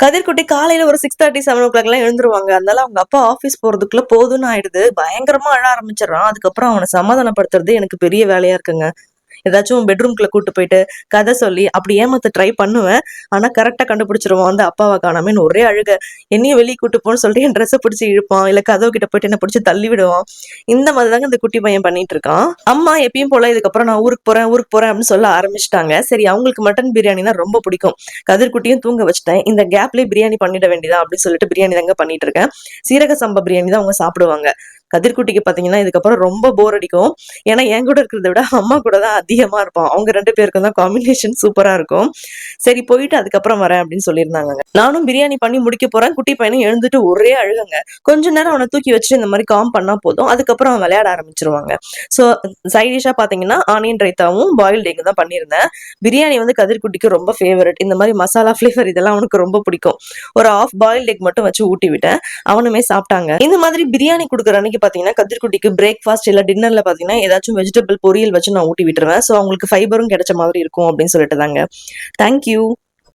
கதிர்குட்டி காலையில ஒரு 6:30, 7 எழுந்துருவாங்க. அதனால அவங்க அப்பா ஆஃபீஸ் போறதுக்குள்ள போதும்ன்னு ஆயிடுது. பயங்கரமா அழ ஆரம்பிச்சிடுறான். அதுக்கப்புறம் அவன சமாதானப்படுத்துறது எனக்கு பெரிய வேலையா இருக்குங்க. ஏதாச்சும் பெட்ரூம்குள்ள கூட்டு போயிட்டு கதை சொல்லி அப்படி ஏமாத்த ட்ரை பண்ணுவேன். ஆனா கரெக்டா கண்டுபிடிச்சிருவான் வந்து அப்பாவை காணாமன்னு ஒரே அழுக. என்னையும் வெளியே கூட்டு போன்னு சொல்லிட்டு என் ட்ரெஸ்ஸை பிடிச்சி இழுப்பான். இல்ல கதவு கிட்ட போயிட்டு என்ன பிடிச்சி தள்ளி விடுவான். இந்த மாதிரி தாங்க இந்த குட்டி பையன் பண்ணிட்டு இருக்கான். அம்மா எப்பயும் போல இதுக்கப்புறம் நான் ஊருக்கு போறேன் அப்படின்னு சொல்ல ஆரம்பிச்சிட்டாங்க. சரி, அவங்களுக்கு மட்டன் பிரியாணினா ரொம்ப பிடிக்கும். கதிர்குட்டியும் தூங்க வச்சுட்டேன். இந்த கேப்லயே பிரியாணி பண்ணிட வேண்டியதா அப்படின்னு சொல்லிட்டு பிரியாணி தாங்க பண்ணிட்டு இருக்கேன். சீரக சம்பா பிரியாணி தான் அவங்க சாப்பிடுவாங்க. கதிர்குட்டிக்கு பாத்தீங்கன்னா இதுக்கப்புறம் ரொம்ப போர் அடிக்கும். ஏன்னா என் கூட இருக்கிறத விட அம்மா கூட தான் அதிகமா இருப்பான். அவங்க 2 பேருக்கும் தான் காம்பினேஷன் சூப்பரா இருக்கும். சரி, போயிட்டு அதுக்கப்புறம் வரேன் அப்படின்னு சொல்லியிருந்தாங்க. நானும் பிரியாணி பண்ணி முடிக்க போறேன். குட்டி பையனும் எழுந்துட்டு ஒரே அழுகுங்க. கொஞ்ச நேரம் அவனை தூக்கி வச்சுட்டு இந்த மாதிரி காம் பண்ணா போதும். அதுக்கப்புறம் அவன் விளையாட ஆரம்பிச்சிருவாங்க. ஸோ சைட் டிஷ்ஷா பாத்தீங்கன்னா ஆனியன் ரைத்தாவும் பாயில்டு எக் தான் பண்ணியிருந்தேன். பிரியாணி வந்து கதிர்குட்டிக்கு ரொம்ப ஃபேவரட். இந்த மாதிரி மசாலா ஃபிளேவர் இதெல்லாம் அவனுக்கு ரொம்ப பிடிக்கும். ஒரு ஆஃப் பாயில்டு எக் மட்டும் வச்சு ஊட்டி விட்டேன். அவனுமே சாப்பிட்டாங்க. இந்த மாதிரி பிரியாணி கொடுக்குற அன்னைக்கு பாத்தீங்கன்னா கதிர்குட்டிக்கு பிரேக்ஃபாஸ்ட் இல்ல டின்னர்ல பாத்தீங்கன்னா ஏதாச்சும் வெஜிடபிள் பொரியல் வச்சு நான் ஊட்டி விட்டுருவேன். ஸோ அவங்களுக்கு ஃபைபரும் கிடைச்ச மாதிரி இருக்கும் அப்படின்னு சொல்லிட்டு தாங்க. தேங்க்யூ.